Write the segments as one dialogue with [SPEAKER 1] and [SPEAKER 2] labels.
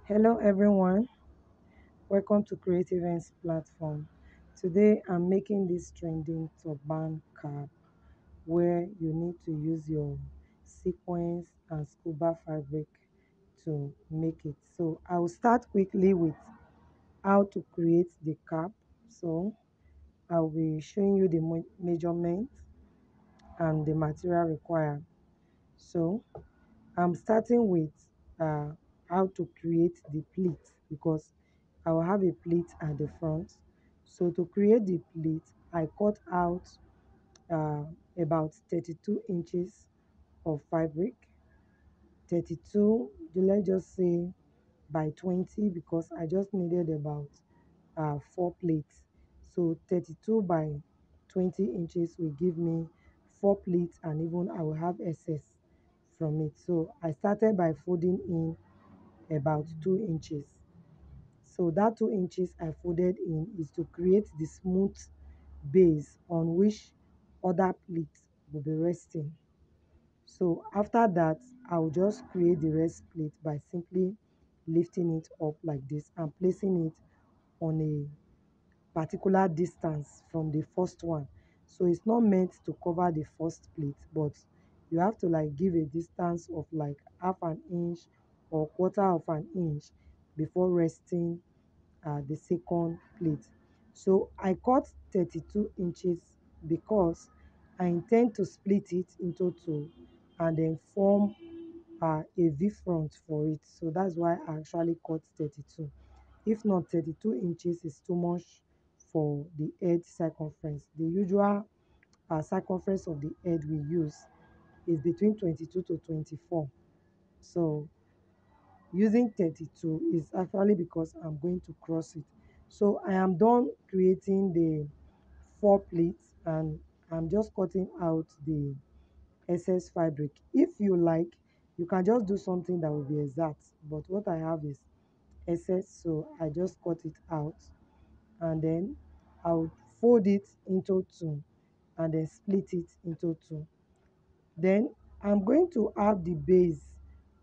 [SPEAKER 1] Hello everyone, welcome to Creative Ends platform. Today I'm making this trending turban cap where you need to use your sequins and scuba fabric to make it. So I will start quickly with how to create the cap. So I'll be showing you the measurement and the material required. So I'm starting with uh, how to create the pleat because I will have a pleat at the front. So to create the pleat, I cut out uh, about 32 inches of fabric, 32, let's just say by 20 because I just needed about four plates. So 32 by 20 inches will give me four plates and even I will have excess from it. So I started by folding in about 2 inches. So that 2 inches I folded in is to create the smooth base on which other plates will be resting. So after that, I'll just create the rest plate by simply lifting it up like this and placing it on a particular distance from the first one. So it's not meant to cover the first plate, but you have to like give a distance of like half an inch or quarter of an inch before resting the second plate. So I cut 32 inches because I intend to split it into two and then form a V front for it. So that's why I actually cut 32. If not, 32 inches is too much for the head circumference. The usual circumference of the head we use is between 22 to 24. So using 32 is actually because I'm going to cross it. So I am done creating the four pleats and I'm just cutting out the excess fabric. If you like, you can just do something that will be exact, but what I have is excess, so I just cut it out and then I'll fold it into two and then split it into two. Then I'm going to have the base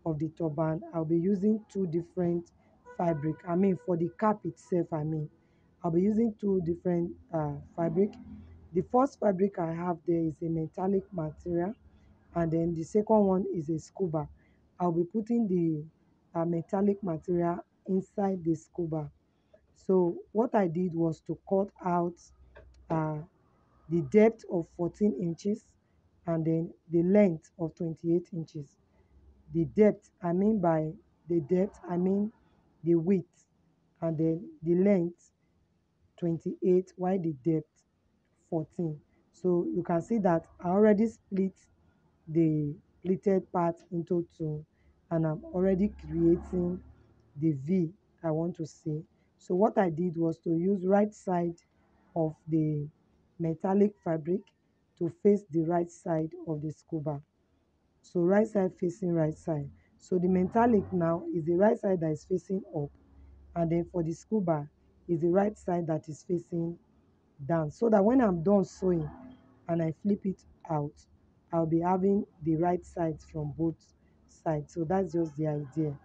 [SPEAKER 1] of the turban. I'll be using two different fabric. I mean for the cap itself, I'll be using two different fabric. The first fabric I have there is a metallic material and then the second one is a scuba. I'll be putting the metallic material inside the scuba. So what I did was to cut out uh, the depth of 14 inches and then the length of 28 inches. The depth, I mean by the depth, I mean the width and then the length 28 while the depth 14. So you can see that I already split the pleated part into two and I'm already creating the V I want to see. So what I did was to use right side of the metallic fabric to face the right side of the scuba. So right side facing right side. So the metallic now is the right side that is facing up and then for the scuba is the right side that is facing down so that when I'm done sewing and I flip it out, I'll be having the right sides from both sides. So that's just the idea.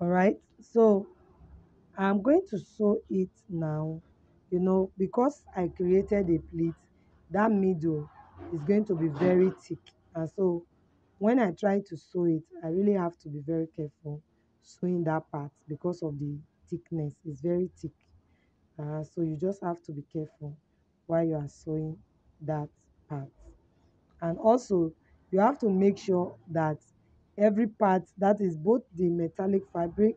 [SPEAKER 1] All right. So I'm going to sew it now. Because I created a pleat, that middle is going to be very thick. And so when I try to sew it, I really have to be very careful sewing that part because of the thickness. It's very thick. So you just have to be careful while you are sewing that part. And also, you have to make sure that every part, that is both the metallic fabric,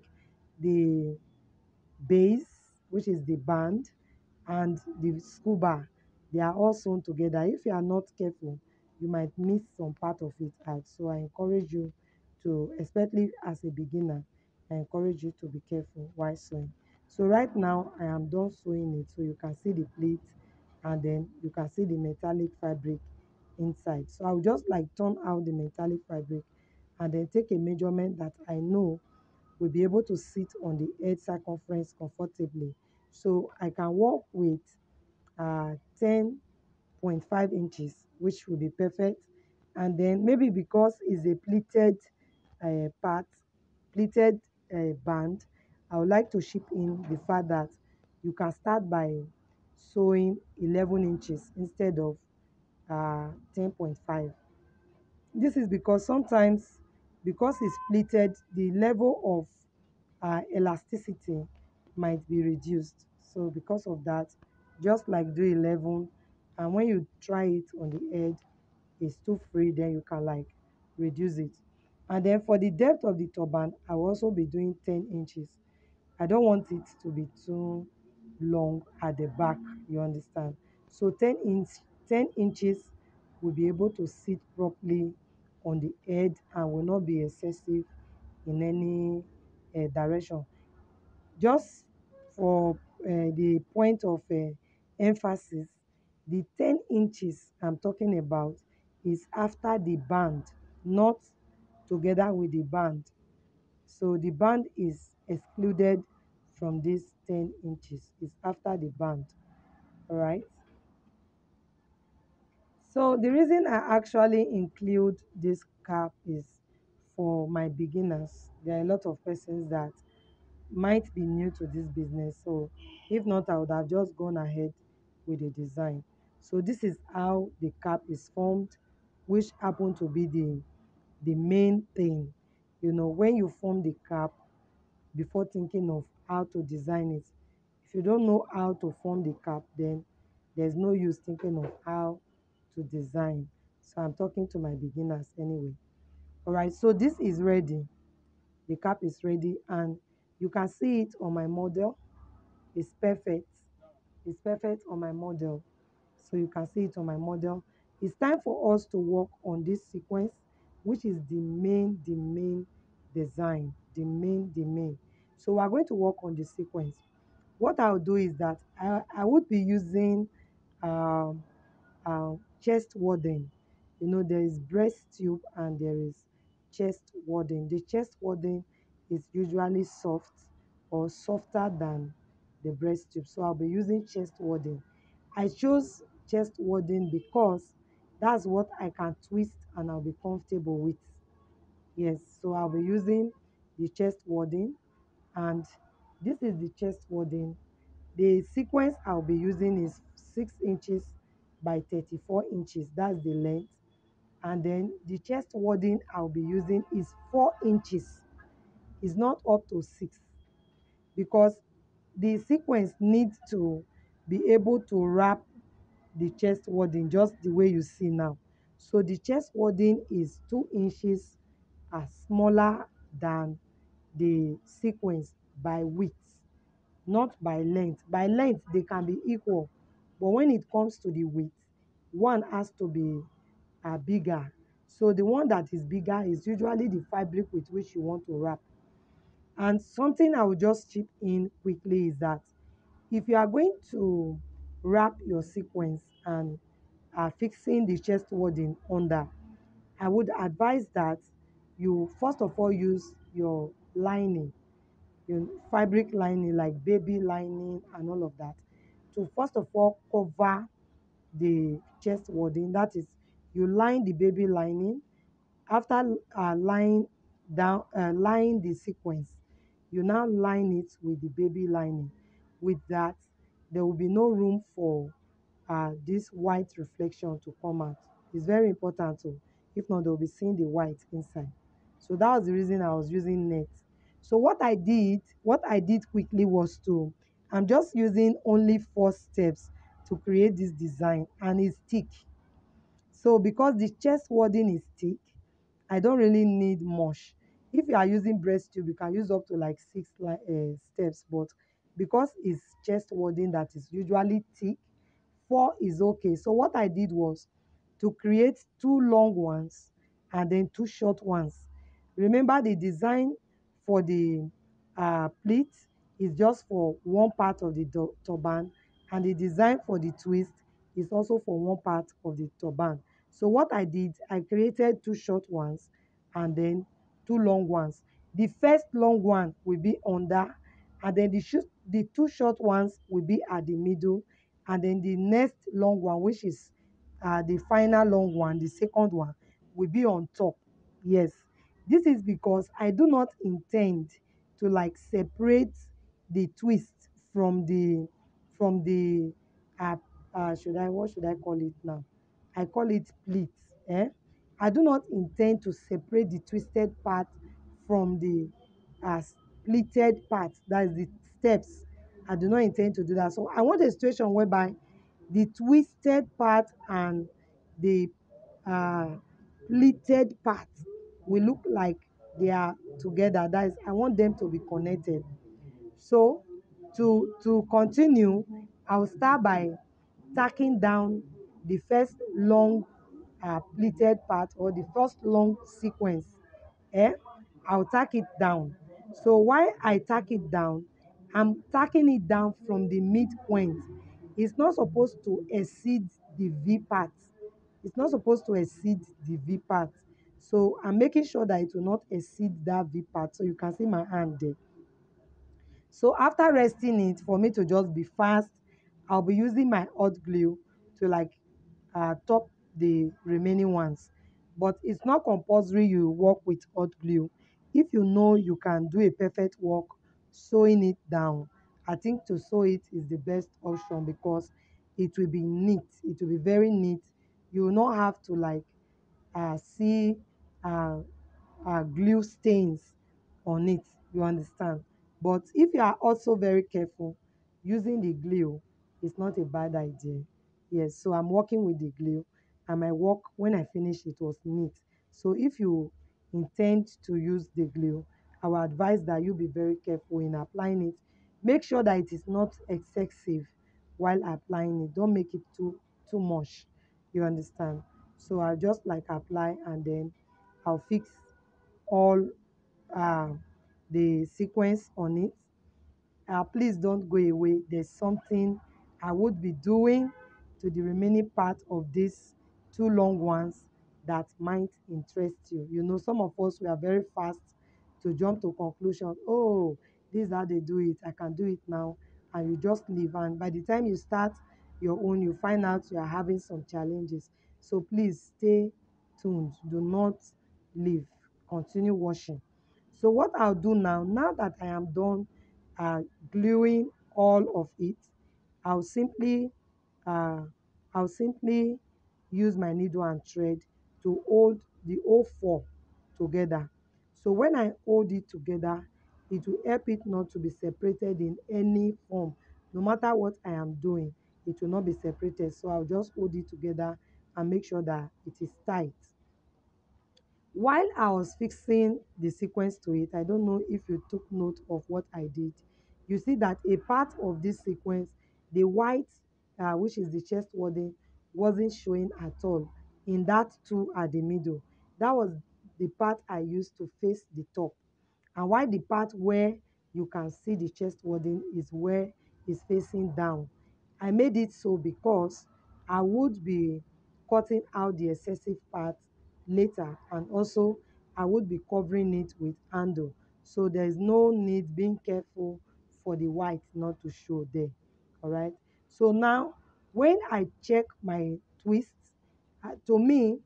[SPEAKER 1] the base, which is the band, and the scuba, they are all sewn together. If you are not careful, you might miss some part of it out. So I encourage you to, especially as a beginner, I encourage you to be careful while sewing. So right now I am done sewing it, so you can see the pleat and then you can see the metallic fabric inside. So I'll just like turn out the metallic fabric and then take a measurement that I know will be able to sit on the head circumference comfortably. So I can work with 10.5 inches, which will be perfect. And then maybe because it's a pleated part, pleated band, I would like to chip in the fact that you can start by sewing 11 inches instead of 10.5. This is because sometimes, because it's pleated, the level of elasticity might be reduced. So because of that, just like do 11, and when you try it on the edge, it's too free, then you can like reduce it. And then for the depth of the turban, I will also be doing 10 inches. I don't want it to be too long at the back, you understand? So 10 inches will be able to sit properly on the head and will not be excessive in any direction. Just for the point of emphasis, the 10 inches I'm talking about is after the band, not together with the band. So the band is excluded from this 10 inches. It's after the band. All right. So the reason I actually include this cap is for my beginners. There are a lot of persons that might be new to this business. So if not, I would have just gone ahead with the design. So this is how the cap is formed, which happen to be the main thing. You know, when you form the cap, before thinking of how to design it, if you don't know how to form the cap, then there's no use thinking of how to design. So I'm talking to my beginners anyway. All right, so this is ready. The cap is ready, and you can see it on my model. It's perfect. It's perfect on my model. So you can see it on my model. It's time for us to work on this sequence, which is the main design, the main. So we're going to work on the sequence. What I'll do is that I would be using um, chest warding. You know, there is breast tube and there is chest warding. The chest warding is usually soft or softer than the breast tube. So I'll be using chest warding. I chose chest warding because that's what I can twist and I'll be comfortable with. Yes, so I'll be using the chest warding, and this is the chest warding. The sequence I'll be using is 6 inches by 34 inches. That's the length. And then the chest wording I'll be using is 4 inches. It's not up to 6, because the sequence needs to be able to wrap the chest wording just the way you see now. So the chest wording is 2 inches smaller than the sequence by width, not by length. By length, they can be equal, but when it comes to the width, one has to be bigger. So the one that is bigger is usually the fabric with which you want to wrap. And something I will just chip in quickly is that if you are going to wrap your sequence and are fixing the chest wording under, I would advise that you first of all use your lining, your fabric lining like baby lining and all of that, to first of all cover the chest wording. That is, you line the baby lining. After lying the sequence, you now line it with the baby lining. With that, there will be no room for this white reflection to come out. It's very important too. If not, they'll be seeing the white inside. So that was the reason I was using net. So what I did quickly was to, I'm just using only 4 steps to create this design, and it's thick. So because the chest wording is thick, I don't really need much. If you are using breast tube, you can use up to like 6 steps, but because it's chest wording that is usually thick, 4 is okay. So what I did was to create 2 long ones and then 2 short ones. Remember, the design for the pleat is just for one part of the turban, and the design for the twist is also for one part of the turban. So what I did, I created 2 short ones and then 2 long ones. The first long one will be under, and then the 2 short ones will be at the middle, and then the next long one, which is the final long one, the second one, will be on top. Yes, This is because I do not intend to like separate the twist from the uh, should I what should I call it now? I call it pleats. Eh? I do not intend to separate the twisted part from the pleated part. That is the steps. I do not intend to do that. So I want a situation whereby the twisted part and the uh, pleated part will look like they are together. That is, I want them to be connected. So to continue, I'll start by tacking down the first long pleated part or the first long sequence. Eh? I'll tack it down. So while I tack it down, I'm tacking it down from the midpoint. It's not supposed to exceed the V part. It's not supposed to exceed the V part. So I'm making sure that it will not exceed that V part. So you can see my hand there. So after resting it for me to just be fast, I'll be using my hot glue to like top the remaining ones. But it's not compulsory you work with hot glue. If you know you can do a perfect work sewing it down, I think to sew it is the best option because it will be neat. It will be very neat. You will not have to like see uh, glue stains on it, you understand. But if you are also very careful, using the glue is not a bad idea. Yes, so I'm working with the glue and my work when I finished it was neat. So if you intend to use the glue, I will advise that you be very careful in applying it. Make sure that it is not excessive while applying it. Don't make it too much, you understand. So I just like apply and then I'll fix all uh, the sequence on it. Please don't go away. There's something I would be doing to the remaining part of these two long ones that might interest you. You know, some of us we are very fast to jump to conclusion. Oh, this is how they do it. I can do it now, and you just leave. And by the time you start your own, you find out you are having some challenges. So please stay tuned. Do not leave. Continue watching. So what I'll do now that I am done uh, gluing all of it, I'll simply uh, I'll simply use my needle and thread to hold the whole four together. So when I hold it together, it will help it not to be separated in any form. No matter what I am doing, it will not be separated. So I'll just hold it together and make sure that it is tight. While I was fixing the sequence to it, I don't know if you took note of what I did. You see that a part of this sequence, the white, which is the chest wording, wasn't showing at all. In that two at the middle, that was the part I used to face the top. And while the part where you can see the chest wording is where it's facing down. I made it so because I would be cutting out the excessive part later, and also I would be covering it with handle. So there is no need being careful for the white not to show there. All right. So now when I check my twists, to me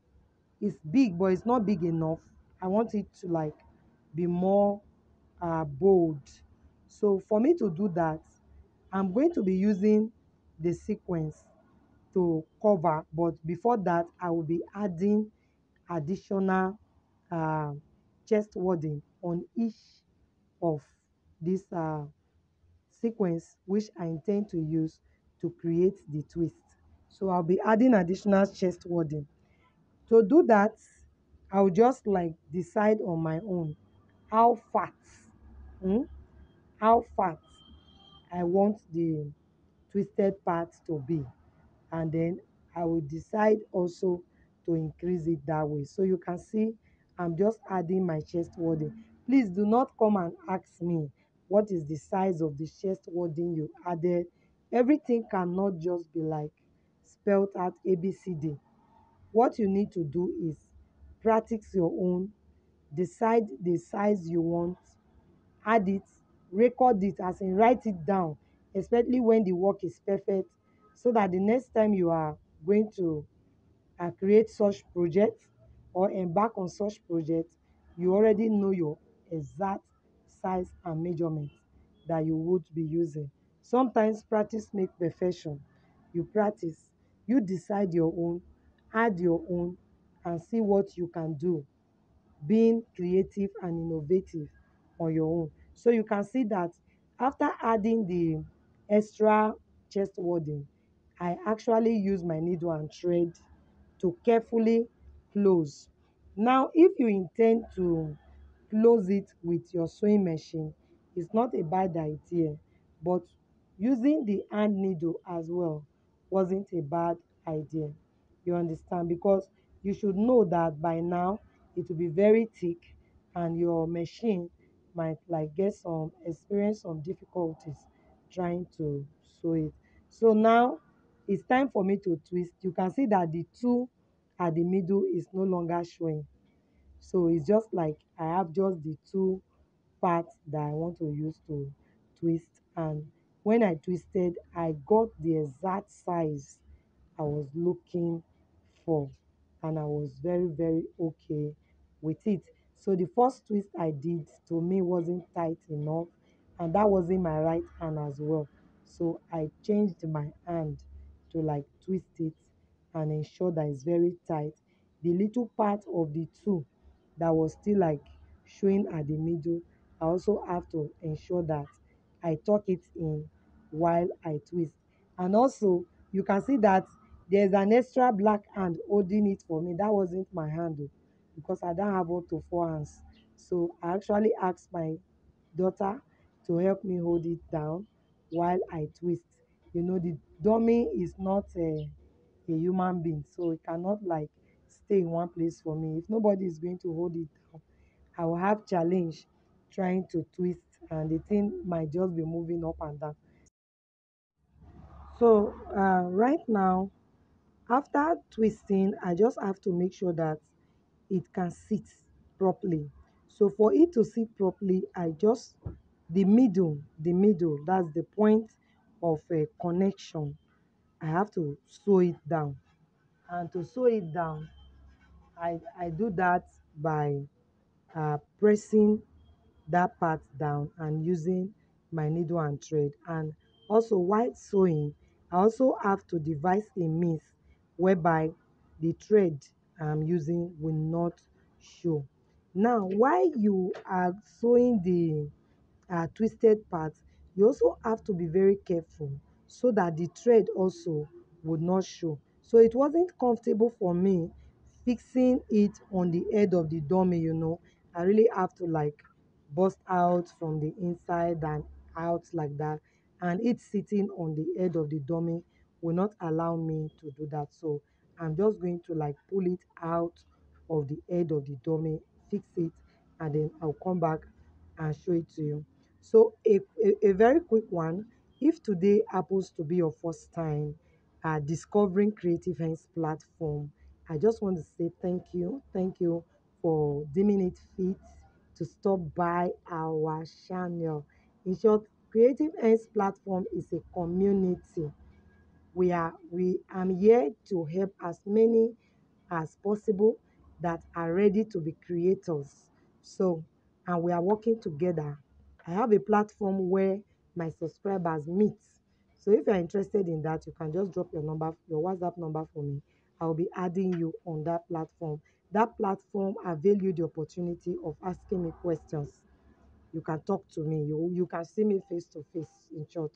[SPEAKER 1] it's big, but it's not big enough. I want it to like be more bold. So for me to do that, I'm going to be using the sequence to cover, but before that I will be adding additional uh, chest wording on each of this sequence which I intend to use to create the twist. So I'll be adding additional chest wording. To do that, I'll just like decide on my own how fat, hmm, how fat I want the twisted part to be, and then I will decide also to increase it that way. So you can see I'm just adding my chest wording. Please do not come and ask me what is the size of the chest wording you added. Everything cannot just be like spelled out ABCD. What you need to do is practice your own, decide the size you want, add it, record it, as in write it down, especially when the work is perfect, so that the next time you are going to create such project or embark on such project, you already know your exact size and measurement that you would be using. Sometimes practice make perfection. You practice, you decide your own, add your own, and see what you can do, being creative and innovative on your own. So you can see that after adding the extra chest wording, I actually use my needle and thread to carefully close. Now, if you intend to close it with your sewing machine, it's not a bad idea, but using the hand needle as well wasn't a bad idea. You understand? Because you should know that by now it will be very thick and your machine might like get some experience some difficulties trying to sew it. So now it's time for me to twist. You can see that the two at the middle is no longer showing. So it's just like I have just the two parts that I want to use to twist. And when I twisted, I got the exact size I was looking for, and I was very, very okay with it. So the first twist I did to me wasn't tight enough, and that wasn't my right hand as well. So I changed my hand to like twist it and ensure that it's very tight. The little part of the two that was still like showing at the middle, I also have to ensure that I tuck it in while I twist. And also, you can see that there's an extra black hand holding it for me. That wasn't my hand though, because I don't have up to four hands. So I actually asked my daughter to help me hold it down while I twist. You know, the dummy is not a human being, so it cannot like stay in one place for me. If nobody is going to hold it down, I will have challenge trying to twist, and the thing might just be moving up and down. So right now, after twisting, I just have to make sure that it can sit properly. So for it to sit properly, I just the middle, that's the point of a connection. I have to sew it down. And to sew it down, I do that by pressing that part down and using my needle and thread. And also while sewing, I also have to devise a means whereby the thread I'm using will not show. Now while you are sewing the twisted part, you also have to be very careful so that the thread also would not show. So it wasn't comfortable for me fixing it on the head of the dummy, you know. I really have to like bust out from the inside and out like that. And it sitting on the head of the dummy will not allow me to do that. So I'm just going to like pull it out of the head of the dummy, fix it, and then I'll come back and show it to you. So a very quick one. If today happens to be your first time discovering Creative Hands platform, I just want to say thank you. Thank you for deeming it fit to stop by our channel. In short, Creative Hands platform is a community. We am here to help as many as possible that are ready to be creators. So, and we are working together. I have a platform where my subscribers meet. So if you're interested in that, you can just drop your number, your WhatsApp number for me. I'll be adding you on that platform. That platform avail you the opportunity of asking me questions. You can talk to me. You can see me face to face, in short.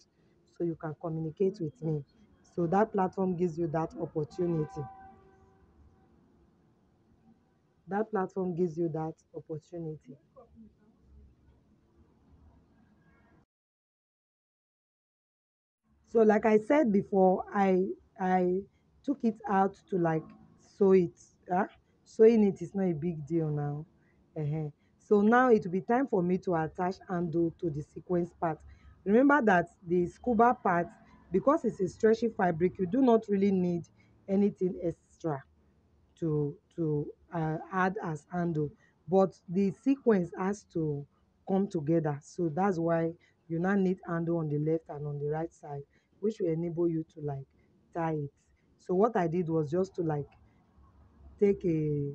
[SPEAKER 1] So you can communicate with me. So that platform gives you that opportunity. That platform gives you that opportunity. So like I said before, I took it out to like sew it. Sewing it is not a big deal now. So now it will be time for me to attach handle to the sequence part. Remember that the scuba part, because it's a stretchy fabric, you do not really need anything extra to add as handle, but the sequence has to come together. So that's why you now need handle on the left and on the right side, which will enable you to like tie it. So what I did was just to like take a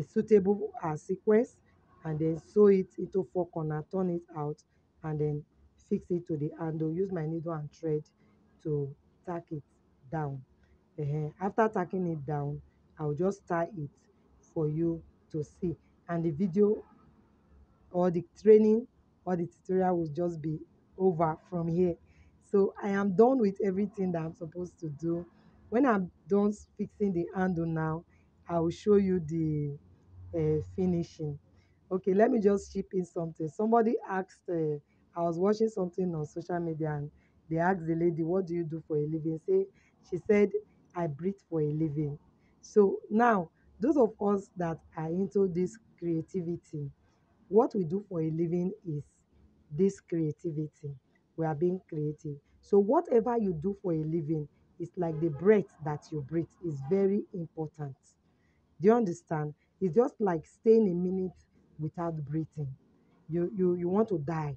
[SPEAKER 1] suitable sequence and then sew it into four corner, turn it out, and then fix it to the handle. Use my needle and thread to tack it down. After tacking it down, I'll just tie it for you to see, and the video or the training or the tutorial will just be over from here. So I am done with everything that I'm supposed to do. When I'm done fixing the handle now, I will show you the finishing. Okay, let me just chip in something. Somebody asked, I was watching something on social media, and they asked the lady, what do you do for a living? She said, I breathe for a living. So now, those of us that are into this creativity, what we do for a living is this creativity. We are being creative. So whatever you do for a living is like the breath that you breathe is very important. Do you understand? It's just like staying a minute without breathing. You want to die.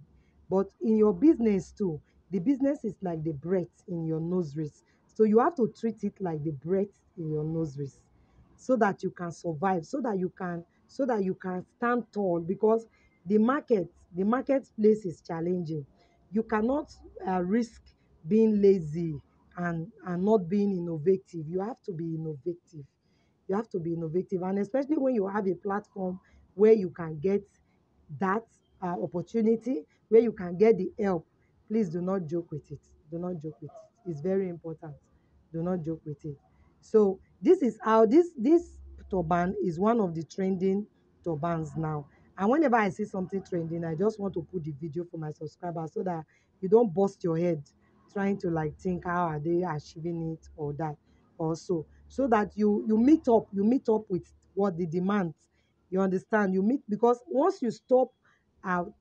[SPEAKER 1] But in your business too, the business is like the breath in your nostrils. So you have to treat it like the breath in your nostrils so that you can survive, so that you can stand tall, because the marketplace is challenging. You cannot risk being lazy and not being innovative. You have to be innovative. You have to be innovative, and especially when you have a platform where you can get that opportunity, where you can get the help. Please do not joke with it. Do not joke with it. It's very important. Do not joke with it. So this is how this turban is one of the trending turbans now. And whenever I see something trending, I just want to put the video for my subscribers so that you don't bust your head trying to like think how are they achieving it or that also, so that you meet up with what the demands. You understand? You meet, because once you stop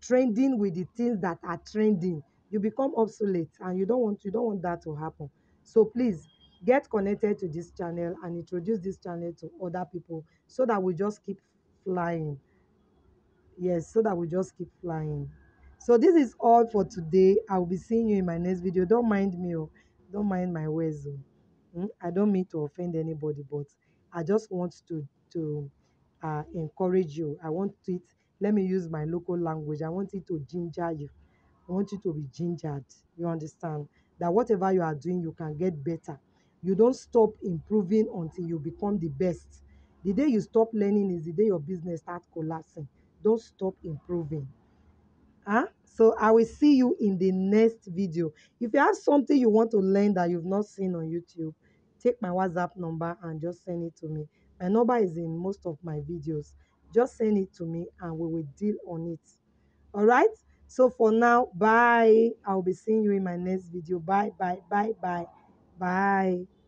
[SPEAKER 1] trending with the things that are trending, you become obsolete, and you don't want that to happen. So please get connected to this channel and introduce this channel to other people so that we just keep flying. Yes, so that we just keep flying. So this is all for today. I will be seeing you in my next video. Don't mind me, oh. Don't mind my words, oh. I don't mean to offend anybody, but I just want to encourage you. I want it. Let me use my local language. I want it to ginger you. I want you to be gingered. You understand that whatever you are doing, you can get better. You don't stop improving until you become the best. The day you stop learning is the day your business start collapsing. Don't stop improving. So I will see you in the next video. If you have something you want to learn that you've not seen on YouTube, take my WhatsApp number and just send it to me. My number is in most of my videos. Just send it to me and we will deal on it. All right? So for now, bye. I'll be seeing you in my next video. Bye, bye, bye, bye, bye.